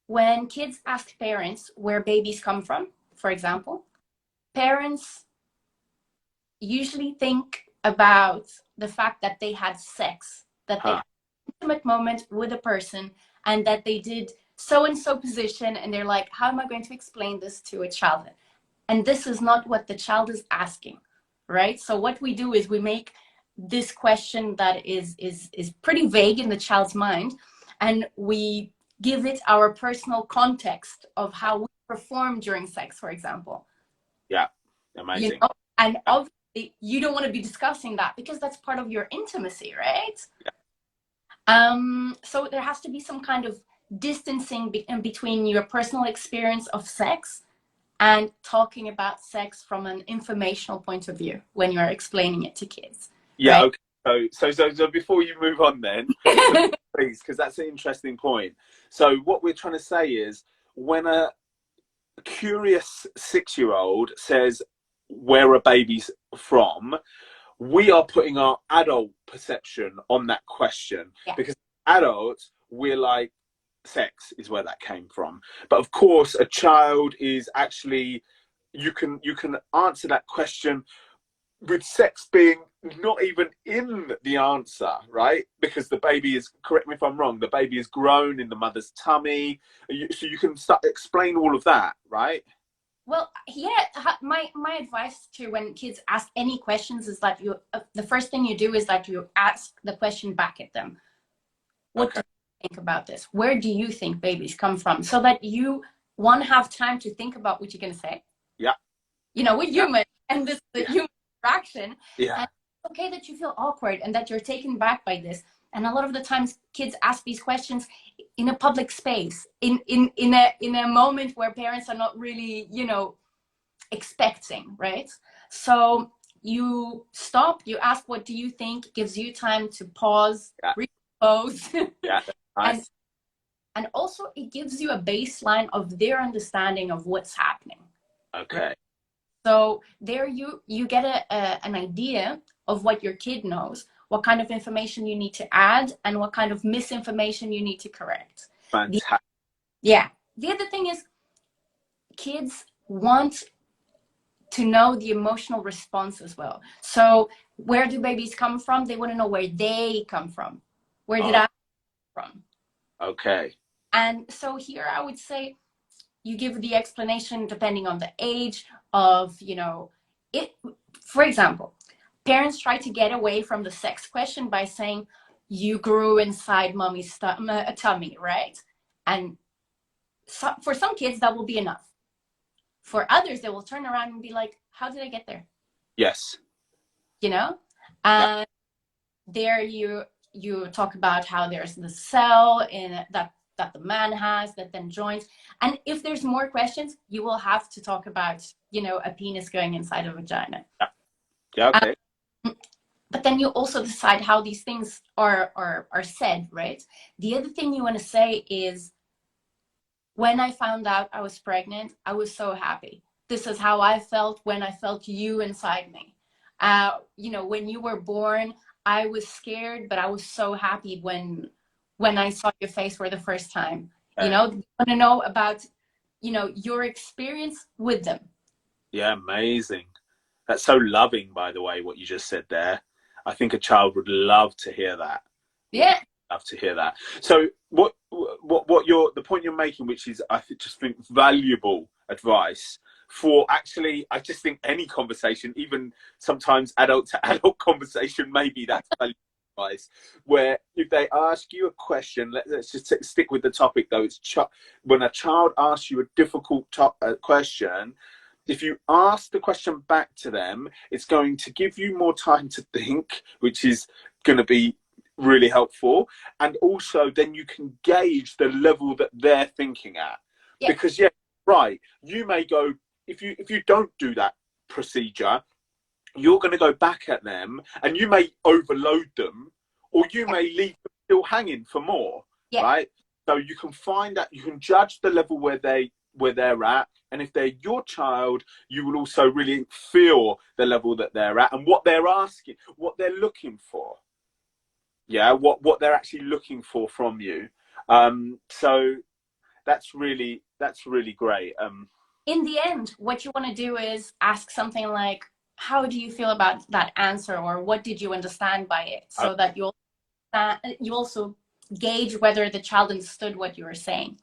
when kids ask parents where babies come from, for example, parents usually think about the fact that they had sex, that they Huh. had an intimate moment with a person, and that they did so and so position, and they're like, how am I going to explain this to a child? And this is not what the child is asking, right? So what we do is we make this question that is pretty vague in the child's mind, and we give it our personal context of how we perform during sex, for example. Yeah. You Amazing. know, and Yeah. obviously you don't want to be discussing that because that's part of your intimacy, right? Yeah. So there has to be some kind of distancing in between your personal experience of sex and talking about sex from an informational point of view when you're explaining it to kids, Yeah. right? Okay. So before you move on, then, please, because that's an interesting point. So what we're trying to say is, when a curious 6-year-old says where a baby's from, we are putting our adult perception on that question, Yeah. because adults, we're like, sex is where that came from. But of course, a child is actually, you can answer that question with sex being not even in the answer, right? Because the baby is, correct me if I'm wrong, the baby is grown in the mother's tummy. So you can start explain all of that, right? Well, yeah, my advice to when kids ask any questions is that you the first thing you do is that you ask the question back at them. What do Okay. you think about this? Where do you think babies come from? So that you one have time to think about what you're going to say. Yeah. You know, we're Yeah. human, and this is the Yeah. human interaction. Yeah. And it's okay that you feel awkward and that you're taken back by this. And a lot of the times, kids ask these questions in a public space, in a moment where parents are not really, expecting, right? So you stop, you ask, what do you think? It gives you time to pause, Yeah. repose, Yeah. and Nice. and also it gives you a baseline of their understanding of what's happening, right? Okay. So there you get an idea of what your kid knows, what kind of information you need to add, and what kind of misinformation you need to correct. The, Fantastic. yeah. The other thing is kids want to know the emotional response as well. So where do babies come from? They want to know where they come from. Where did Oh, I come from? okay. And so here I would say you give the explanation depending on the age of, it. For example, parents try to get away from the sex question by saying, you grew inside mommy's tummy, right? And so, for some kids, that will be enough. For others, they will turn around and be like, how did I get there? Yes. You know? Yeah. And there you talk about how there's the cell in that the man has that then joins. And if there's more questions, you will have to talk about, a penis going inside a vagina. Yeah. Yeah. Um, Okay. but then you also decide how these things are said, right? The other thing you want to say is, when I found out I was pregnant, I was so happy. This is how I felt when I felt you inside me. When you were born, I was scared, but I was so happy when I saw your face for the first time. You Okay. want to know about, your experience with them. Yeah. Amazing. That's so loving, by the way, what you just said there. I think a child would love to hear that. Would Yeah, love to hear that. So what you're, the point you're making, which is, just think valuable advice for, actually, I just think any conversation, even sometimes adult to adult conversation, maybe that's valuable advice. Where if they ask you a question, let's just stick with the topic though. It's when a child asks you a difficult question, if you ask the question back to them, it's going to give you more time to think, which is going to be really helpful. And also then you can gauge the level that they're thinking at. yeah, Because yeah, right, you may go, if you don't do that procedure, you're going to go back at them and you may overload them, or you may leave them still hanging for more, yeah, right? So you can find that, you can judge the level where they're at, and if they're your child, you will also really feel the level that they're at and what they're asking, what they're looking for. Yeah, what they're actually looking for from you. So that's really great. In the end, what you want to do is ask something like, how do you feel about that answer, or what did you understand by it, so that you also gauge whether the child understood what you were saying.